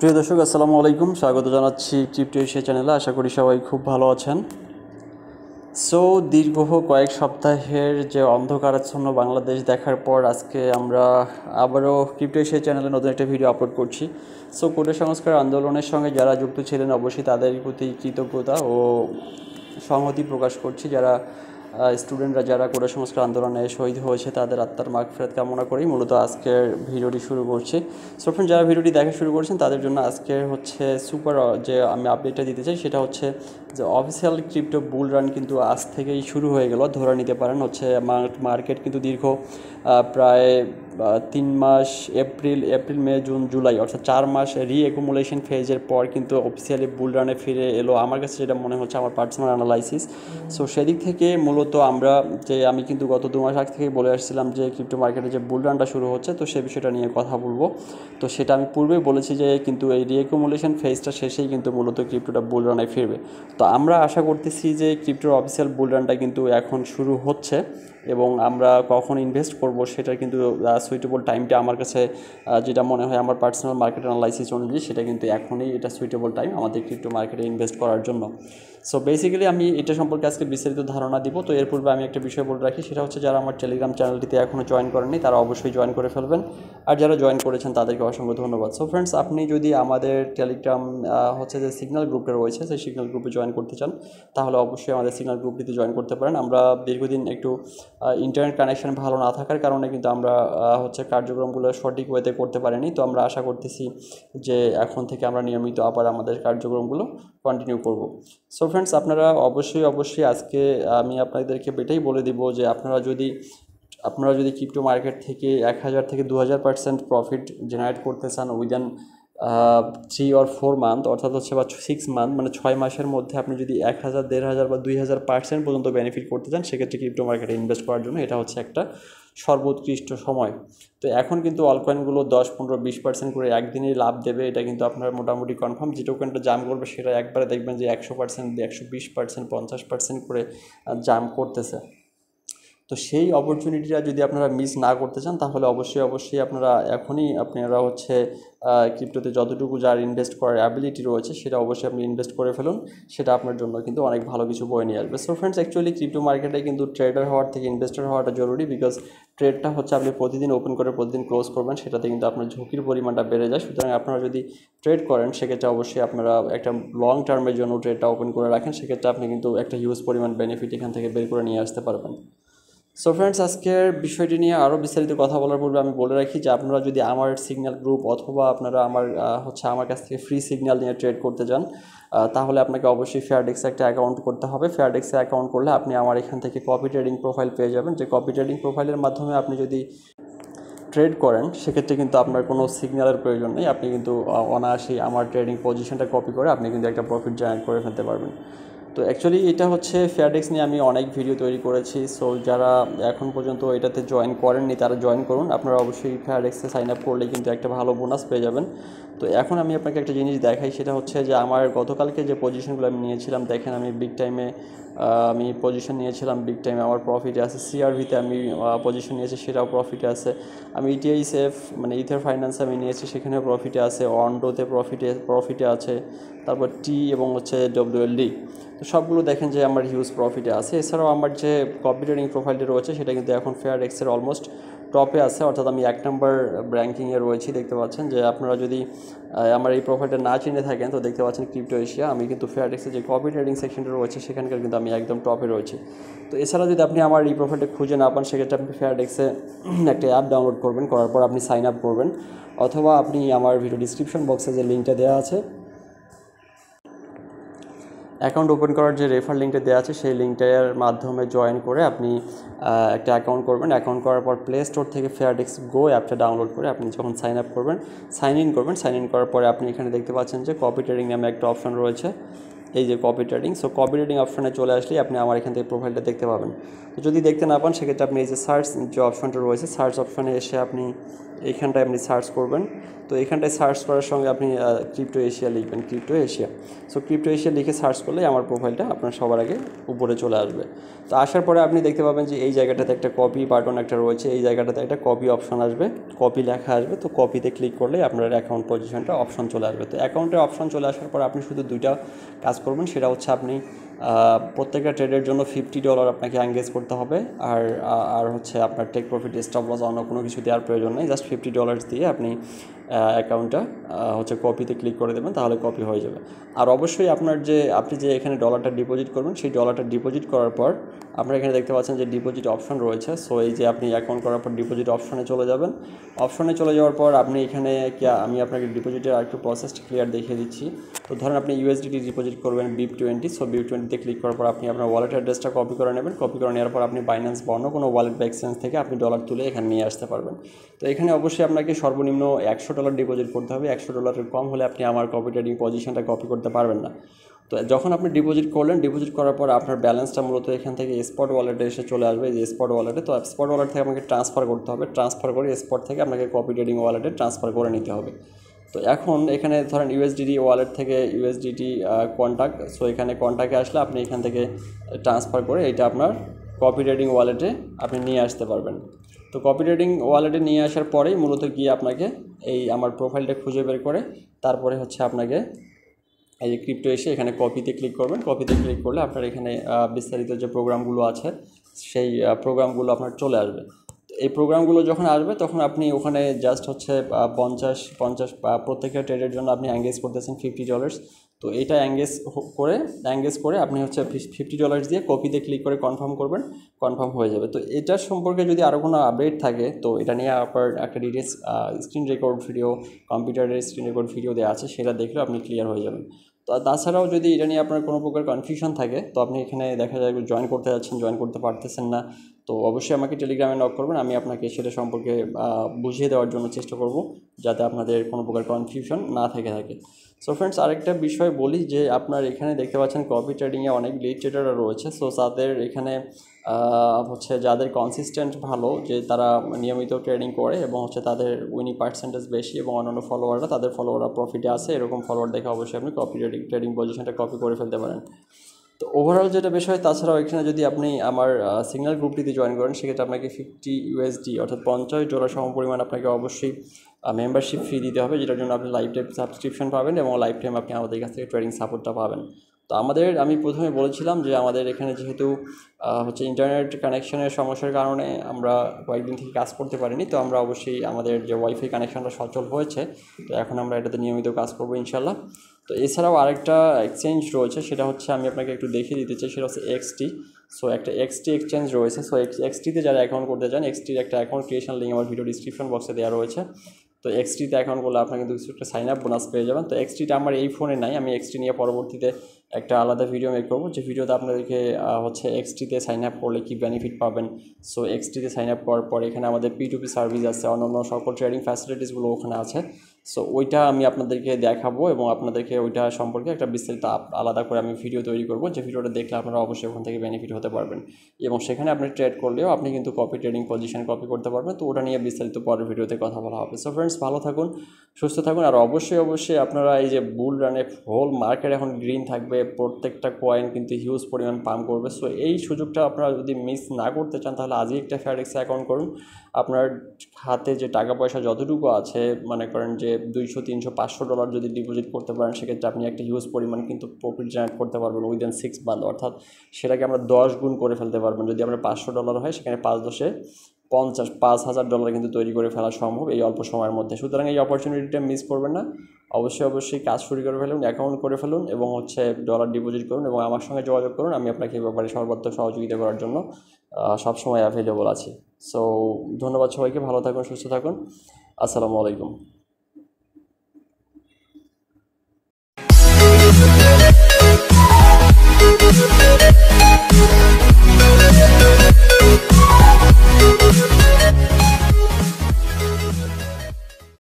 প্রিয় দর্শক আসসালামু আলাইকুম, স্বাগত জানাচ্ছি ক্রিপ্টো এশিয়া চ্যানেলে। আশা করি সবাই খুব ভালো আছেন। সো দীর্ঘ কয়েক সপ্তাহের যে অন্ধকারাচ্ছন্ন বাংলাদেশ দেখার পর আজকে আমরা আবারও ক্রিপ্টো এশিয়া চ্যানেলে নতুন একটা ভিডিও আপলোড করছি। সো কোটা সংস্কার আন্দোলনের সঙ্গে যারা যুক্ত ছিলেন অবশ্যই তাদের প্রতি কৃতজ্ঞতা ও সংহতি প্রকাশ করছি। যারা স্টুডেন্টরা যারা কোটা সংস্কার আন্দোলনে শহীদ হয়েছে তাদের আত্মার মাগফিরাত কামনা করেই মূলত আজকের ভিডিওটি শুরু করছি। সো ফ্রেন্ড, যারা ভিডিওটি দেখা শুরু করছেন তাদের জন্য আজকের হচ্ছে সুপার যে আমি আপডেটটা দিতে চাই সেটা হচ্ছে যে অফিসিয়াল ক্রিপ্টো বুল রান কিন্তু আজ থেকেই শুরু হয়ে গেল, ধরে নিতে পারেন। হচ্ছে মার্কেট কিন্তু দীর্ঘ প্রায় 3 মাস এপ্রিল মে জুন জুলাই অর্থাৎ 4 মাস রিঅ্যাকুমুলেশন ফেজের পর কিন্তু অফিসিয়ালি বুল রানে ফিরে এলো। আমার কাছে যেটা মনে হচ্ছে, আমার পার্সোনাল অ্যানালাইসিস। সো সেদিক থেকে মূলত আমি কিন্তু গত 2 মাস আগে থেকেই বলে আসছিলাম যে ক্রিপ্টো মার্কেটে যে বুল রানটা শুরু হচ্ছে, তো সে বিষয়টা নিয়ে কথা বলবো। তো সেটা আমি পূর্বেই বলেছি যে কিন্তু এই রিঅ্যাকুমুলেশন ফেজটা শেষেই কিন্তু মূলত ক্রিপ্টোটা বুল রানে ফিরবে। তো আমরা আশা করতেছি যে ক্রিপ্টোর অফিসিয়াল বুল রানটা কিন্তু এখন শুরু হচ্ছে এবং আমরা কখন ইনভেস্ট করব সেটার কিন্তু সুইটেবল টাইমটা আমার কাছে যেটা মনে হয় আমার পার্সোনাল মার্কেট অ্যানালাইসিস অনুযায়ী সেটা কিন্তু এখনই এটা সুইটেবল টাইম আমাদের ক্রিপ্টো মার্কেটে ইনভেস্ট করার জন্য। সো বেসিক্যালি আমি এটা সম্পর্কে আজকে বিস্তারিত ধারণা দিব। তো এর পূর্বে আমি একটা বিষয় বলে রাখি, সেটা হচ্ছে যারা আমার টেলিগ্রাম চ্যানেলটিতে এখনও জয়েন করেননি তারা অবশ্যই জয়েন করে ফেলবেন, আর যারা জয়েন করেছেন তাদেরকে অসংখ্য ধন্যবাদ। সো ফ্রেন্ডস, আপনি যদি আমাদের টেলিগ্রাম হচ্ছে যে সিগন্যাল গ্রুপটা রয়েছে সেই সিগন্যাল গ্রুপে জয়েন করতে চান তাহলে অবশ্যই আমাদের সিগন্যাল গ্রুপটিতে জয়েন করতে পারেন। আমরা দীর্ঘদিন একটু ইন্টারনেট কানেকশন ভালো না থাকার কারণে কিন্তু আমরা হচ্ছে কার্যক্রমগুলো সঠিক ওয়েতে করতে পারিনি। তো আমরা আশা করতেছি যে এখন থেকে আমরা নিয়মিত আবার আমাদের কার্যক্রমগুলো কন্টিনিউ করব। সো ফ্রেন্ডস, আপনারা অবশ্যই আজকে আমি আপনাদেরকে এটাই বলে দিব যে আপনারা যদি ক্রিপ্টো মার্কেট থেকে 1000 থেকে 2000% প্রফিট জেনারেট করতে চান উইদিন 3 or 4 মান্থ, অর্থাৎ হচ্ছে বা 6 মান্থ মানে 6 মাসের মধ্যে আপনি যদি 1000, 1500 বা 2000% পর্যন্ত বেনিফিট করতে চান, সেক্ষেত্রে ক্রিপ্টো মার্কেটে ইনভেস্ট করার জন্য এটা হচ্ছে একটা সর্বোৎকৃষ্ট সময়। তো এখন কিন্তু অলকয়েনগুলো 10, 15, 20% করে একদিনেই লাভ দেবে, এটা কিন্তু আপনার মোটামুটি কনফার্ম। যে টোকেনটা জাম্প করবে সেটা একবারে দেখবেন যে 100%, 120%, 50% করে জাম্প করতেছে। তো সেই অপরচুনিটিটা যদি আপনারা মিস না করতে চান তাহলে অবশ্যই আপনারা হচ্ছে ক্রিপ্টোতে যতটুকু যার ইনভেস্ট করার অ্যাবিলিটি রয়েছে সেটা অবশ্যই আপনি ইনভেস্ট করে ফেলুন, সেটা আপনার জন্য কিন্তু অনেক ভালো কিছু বয়ে নিয়ে আসবে। সো ফ্রেন্ডস, অ্যাকচুয়ালি ক্রিপ্টো মার্কেটে কিন্তু ট্রেডার হওয়ার থেকে ইনভেস্টর হওয়াটা জরুরি, বিকজ ট্রেডটা হচ্ছে আপনি প্রতিদিন ওপেন করে প্রতিদিন ক্লোজ করবেন, সেটাতে কিন্তু আপনার ঝুঁকির পরিমাণটা বেড়ে যায়। সুতরাং আপনারা যদি ট্রেড করেন সেক্ষেত্রে অবশ্যই আপনারা একটা লং টার্মের জন্য ট্রেডটা ওপেন করে রাখেন, সেক্ষেত্রে আপনি কিন্তু একটা হিউজ পরিমাণ বেনিফিট এখান থেকে বের করে নিয়ে আসতে পারবেন। সো ফ্রেন্ডস, আজকের বিষয়টি নিয়ে আরও বিস্তারিত কথা বলার পূর্বে আমি বলে রাখি যে আপনারা যদি আমার সিগন্যাল গ্রুপ অথবা আপনারা আমার কাছ থেকে ফ্রি সিগন্যাল নিয়ে ট্রেড করতে চান তাহলে আপনাকে অবশ্যই ফেয়ারডেক্সে একটা অ্যাকাউন্ট করতে হবে। ফেয়ারডেক্সে অ্যাকাউন্ট করলে আপনি আমার এখান থেকে কপি ট্রেডিং প্রোফাইল পেয়ে যাবেন। যে কপি ট্রেডিং প্রোফাইলের মাধ্যমে আপনি যদি ট্রেড করেন সেক্ষেত্রে কিন্তু আপনার কোনো সিগন্যালের প্রয়োজন নেই, আপনি কিন্তু অনায়াসেই আমার ট্রেডিং পজিশনটা কপি করে আপনি কিন্তু একটা প্রফিট জেনারেট করে ফেলতে পারবেন। তো অ্যাকচুয়ালি এটা হচ্ছে ফেয়ারডেক্স নিয়ে আমি অনেক ভিডিও তৈরি করেছি। সো যারা এখন পর্যন্ত এটাতে জয়েন করেননি তারা জয়েন করুন। আপনারা অবশ্যই ফেয়ারডেক্সে সাইন আপ করলে কিন্তু একটা ভালো বোনাস পেয়ে যাবেন। তো এখন আমি আপনাকে একটা জিনিস দেখাই, সেটা হচ্ছে যে আমার গতকালকে যে পজিশনগুলো আমি নিয়েছিলাম, দেখেন আমি বিগ টাইমে আমি পজিশন নিয়েছিলাম, বিগ টাইমে আমার প্রফিটে আছে। সিআরভিতে আমি পজিশন নিয়েছি, সেটাও প্রফিটে আছে। আমি ইটিআইসএফ মানে ইথার ফাইন্যান্সে আমি নিয়েছি, সেখানেও প্রফিটে আছে। অন্ডোতে প্রফিটে আছে। তারপর টি এবং হচ্ছে ডব্লিউএলডি, তো সবগুলো দেখেন যে আমার হিউজ প্রফিটে আছে। এছাড়াও আমার যে কপি ট্রেডিং প্রোফাইলটি রয়েছে সেটা কিন্তু এখন ফেয়ারডেক্সের অলমোস্ট টপে আছে, অর্থাৎ আমি 1 নম্বর র্যাঙ্কিংয়ে রয়েছি। দেখতে পাচ্ছেন যে আপনারা যদি আমার এই প্রোফাইলটা না চিনে থাকেন তো দেখতে পাচ্ছেন ক্রিপ্টো এশিয়া, আমি কিন্তু ফেয়ারডেক্সের যে কপি ট্রেডিং সেকশনটা রয়েছে সেখানকার কিন্তু আমি একদম টপে রয়েছি। তো এছাড়া যদি আপনি আমার এই প্রোফাইলটা খুঁজে না পান সেক্ষেত্রে আপনি ফেয়ারডেক্সে একটা অ্যাপ ডাউনলোড করবেন, করার পর আপনি সাইন আপ করবেন, অথবা আপনি আমার ভিডিও ডিসক্রিপশন বক্সে যে লিঙ্কটা দেওয়া আছে অ্যাকাউন্ট ওপেন করার যে রেফার লিঙ্কটা দেওয়া আছে সেই লিঙ্কটার মাধ্যমে জয়েন করে আপনি একটা অ্যাকাউন্ট করবেন। অ্যাকাউন্ট করার পর প্লে স্টোর থেকে ফেয়ারডেক্স গো অ্যাপটা ডাউনলোড করে আপনি যখন সাইন আপ করবেন, সাইন ইন করবেন। সাইন ইন করার পরে আপনি এখানে দেখতে পাচ্ছেন যে কপি ট্রেডিং নামে একটা অপশন রয়েছে, এই যে copy trading. So copy trading অপশনে চলে আসলেই আপনি আমার এখান থেকে প্রোফাইলটা দেখতে পাবেন। তো যদি দেখতে না পান সেক্ষেত্রে আপনি এই যে সার্চ যে অপশনটা রয়েছে, সার্চ অপশনে এসে আপনি এইখানটায় আপনি সার্চ করবেন। তো এখানটায় সার্চ করার সঙ্গে আপনি ক্রিপ্টো এশিয়া লিখবেন, crypto Asia. So crypto Asia লিখে সার্চ করলে আমার প্রোফাইলটা আপনার সবার আগে উপরে চলে আসবে। তো আসার পরে আপনি দেখতে পাবেন যে এই জায়গাটাতে একটা কপি বাটন একটা রয়েছে, এই জায়গাটাতে একটা কপি অপশন আসবে, কপি লেখা আসবে। তো কপিতে ক্লিক করলে আপনার অ্যাকাউন্ট পজিশনটা অপশন চলে আসবে। তো অ্যাকাউন্টের অপশন চলে আসার পর আপনি শুধু দুইটা কাজ করবেন, সেটা হচ্ছে আপনি প্রত্যেকটা ট্রেডের জন্য $50 আপনাকে এঙ্গেজ করতে হবে। আর হচ্ছে আপনার টেক প্রফিট, স্টপ লস, অন্য কোনো কিছু দেওয়ার প্রয়োজন নেই। জাস্ট $50 দিয়ে আপনি অ্যাকাউন্টটা হচ্ছে কপিতে ক্লিক করে দেবেন, তাহলে কপি হয়ে যাবে। আর অবশ্যই আপনি যে এখানে ডলারটা ডিপোজিট করবেন, সেই ডলারটা ডিপোজিট করার পর আপনারা এখানে দেখতে পাচ্ছেন যে ডিপোজিট অপশন রয়েছে। সো এই যে আপনি অ্যাকাউন্ট করার পর ডিপোজিট অপশনে চলে যাবেন। অপশনে চলে যাওয়ার পর আপনি এখানে আমি আপনাকে ডিপোজিটের আরেকটু প্রসেসটা ক্লিয়ার দেখিয়ে দিচ্ছি। তো ধরেন আপনি USDT ডিপোজিট করবেন BIP20। সো BIP20তে ক্লিক করার পর আপনি আপনার ওয়ালেট অ্যাড্রেসটা কপি করে নেবেন। কপি করে নেওয়ার পর আপনি বাইন্যান্স বা অন্য কোনো ওয়ালেট বা এক্সচেঞ্জ থেকে আপনি ডলার তুলে এখানে নিয়ে আসতে পারবেন। তো এখানে অবশ্যই আপনাকে সর্বনিম্ন $100 ডিপোজিট করতে হবে। $100 কম হলে আপনি আমার কপি ট্রেডিং পজিশনটা কপি করতে পারবেন না। তো যখন আপনি ডিপোজিট করলেন, ডিপোজিট করার পর আপনার ব্যালেন্সটা মূলত এখান থেকে স্পট ওয়ালেটে এসে চলে আসবে, যে স্পট ওয়ালেটে। তো স্পট ওয়ালেট থেকে আপনাকে ট্রান্সফার করতে হবে, ট্রান্সফার করে স্পট থেকে আপনাকে কপি ট্রেডিং ওয়ালেটে ট্রান্সফার করে নিতে হবে। তো এখন এখানে ধরেন USDT ওয়ালেট থেকে USDT কন্ট্যাক্ট। সো এখানে কন্ট্যাক্টে আসলে আপনি এখান থেকে ট্রান্সফার করে এটা আপনার কপি ট্রেডিং ওয়ালেটে আপনি নিয়ে আসতে পারবেন। তো কপি ট্রেডিং ওয়ালেটে নিয়ে আসার পরেই মূলত গিয়ে আপনাকে এই আমার প্রোফাইলটা খুঁজে বের করে তারপরে হচ্ছে আপনাকে এই যে ক্রিপ্টো এসে এখানে কপিতে ক্লিক করবেন। কপিতে ক্লিক করলে আপনার এখানে বিস্তারিত যে প্রোগ্রামগুলো আছে সেই প্রোগ্রামগুলো আপনার চলে আসবে। এই প্রোগ্রামগুলো যখন আসবে তখন আপনি ওখানে জাস্ট হচ্ছে 50 প্রত্যেকটা ট্রেডের জন্য আপনি এঙ্গেজ করতেছেন $50। তো এটা এঙ্গেজ করে আপনি হচ্ছে $50 দিয়ে কপিতে ক্লিক করে কনফার্ম করবেন, কনফার্ম হয়ে যাবে। তো এটার সম্পর্কে যদি আরও কোনো আপডেট থাকে তো এটা নিয়ে আপনার একটা ডিটেলস স্ক্রিন রেকর্ড ভিডিও, কম্পিউটারের স্ক্রিন রেকর্ড ভিডিও দেওয়া আছে, সেটা দেখলেও আপনি ক্লিয়ার হয়ে যাবেন। তো তাছাড়াও যদি এটা নিয়ে আপনার কোনো প্রকার কনফিউশন থাকে তো আপনি এখানে দেখা যায় জয়েন করতে যাচ্ছেন, জয়েন করতে পারতেছেন না, তো অবশ্যই আমাকে টেলিগ্রামে নক করবেন। আমি আপনাকে সেটা সম্পর্কে বুঝিয়ে দেওয়ার জন্য চেষ্টা করব, যাতে আপনাদের কোনো প্রকার কনফিউশন না থেকে থাকে। সো ফ্রেন্ডস, আরেকটা বিষয় বলি যে আপনার এখানে দেখতে পাচ্ছেন কপি ট্রেডিংয়ে অনেক লিড ট্রেডাররা রয়েছে। সো তাদের এখানে হচ্ছে যাদের কনসিস্টেন্ট ভালো, যে তারা নিয়মিত ট্রেডিং করে এবং হচ্ছে তাদের উইনিং পার্সেন্টেজ বেশি এবং অন্যান্য তাদের ফলোয়াররা প্রফিটে আছে, এরকম ফলোয়ার দেখে অবশ্যই আপনি কপি ট্রেডিং পজিশনটা কপি করে ফেলতে পারেন। তো ওভারঅল যেটা বিষয়, তাছাড়াও এখানে যদি আপনি আমার সিগন্যাল গ্রুপটিতে জয়েন করেন সেক্ষেত্রে আপনাকে $50 অর্থাৎ $50 সমপরিমাণ আপনাকে অবশ্যই মেম্বারশিপ ফি দিতে হবে, যেটার জন্য আপনি লাইফ টাইম সাবস্ক্রিপশন পাবেন এবং লাইফ টাইম আপনি আমাদের কাছ থেকে ট্রেডিং সাপোর্টটা পাবেন। তো আমি প্রথমে বলেছিলাম যে আমাদের এখানে যেহেতু হচ্ছে ইন্টারনেট কানেকশনের সমস্যার কারণে আমরা কয়েকদিন থেকে কাজ করতে পারিনি। তো আমরা অবশ্যই আমাদের যে ওয়াইফাই কানেকশনটা সচল হয়েছে, তো এখন আমরা এটাতে নিয়মিত কাজ করবো ইনশাল্লাহ। তো এছাড়াও আরেকটা এক্সচেঞ্জ রয়েছে, সেটা হচ্ছে আমি আপনাকে একটু দেখিয়ে দিতে চাই, সেটা হচ্ছে XT। সো একটা XT এক্সচেঞ্জ রয়েছে। সো XTতে যারা অ্যাকাউন্ট করতে চান, XTর একটা অ্যাকাউন্ট ক্রিয়েশন লিঙ্ক আমার ভিডিও ডিসক্রিপশন বক্সে দেওয়া রয়েছে। তো XTতে অ্যাকাউন্ট করলে আপনার কিন্তু কিছু একটা সাইন আপ বোনাস পেয়ে যাবেন। তো XTটা আমার এই ফোনে নাই, আমি XT নিয়ে পরবর্তীতে একটা আলাদা ভিডিও মেক করবো, যে ভিডিওতে আপনাদেরকে হচ্ছে XTতে সাইন আপ করলে কী বেনিফিট পাবেন। সো XTতে সাইন আপ করার পর এখানে আমাদের P2P সার্ভিস আছে, অন্যান্য সকল ট্রেডিং ফ্যাসিলিটিসগুলো ওখানে আছে। সো ওইটা আমি আপনাদেরকে দেখাবো এবং আপনাদেরকে ওইটা সম্পর্কে একটা বিস্তারিত আলাদা করে আমি ভিডিও তৈরি করবো, যে ভিডিওটা দেখলে আপনারা অবশ্যই ওখান থেকে বেনিফিট হতে পারবেন এবং সেখানে আপনি ট্রেড করলেও আপনি কিন্তু কপি ট্রেডিং পজিশন কপি করতে পারবেন। তো ওটা নিয়ে বিস্তারিত পরের ভিডিওতে কথা বলা হবে। সো ফ্রেন্ডস, ভালো থাকুন, সুস্থ থাকুন, আর অবশ্যই আপনারা এই যে বুল রানে হোল মার্কেট এখন গ্রিন থাকবে, প্রত্যেকটা কয়েন কিন্তু হিউজ পরিমাণ পাম্প করবে। সো এই সুযোগটা আপনারা যদি মিস না করতে চান তাহলে আজই একটা ফ্যাডেক্সে অ্যাকাউন্ট করুন। আপনার হাতে যে টাকা পয়সা যতটুকু আছে, মনে করেন যে $200, $300, $500 যদি ডিপোজিট করতে পারেন, সেক্ষেত্রে আপনি একটা হিউজ পরিমাণ কিন্তু প্রফিট জেনারেট করতে পারবেন উইদিন 6 মান্থ, অর্থাৎ সেটাকে আমরা 10 গুণ করে ফেলতে পারবেন। যদি আমরা $500 হয়, সেখানে 5×10 = 50, $5,000 কিন্তু তৈরি করে ফেলা সম্ভব এই অল্প সময়ের মধ্যে। সুতরাং এই অপরচুনিটিটা মিস করবেন না, অবশ্যই কাজ শুরু করে ফেলুন, অ্যাকাউন্ট করে ফেলুন এবং হচ্ছে ডলার ডিপোজিট করুন এবং আমার সঙ্গে যোগাযোগ করুন। আমি আপনাকে এই ব্যাপারে সর্বাত্মক সহযোগিতা করার জন্য সবসময় অ্যাভেলেবল আছি। সো ধন্যবাদ সবাইকে, ভালো থাকুন, সুস্থ থাকুন, আসসালামু আলাইকুম।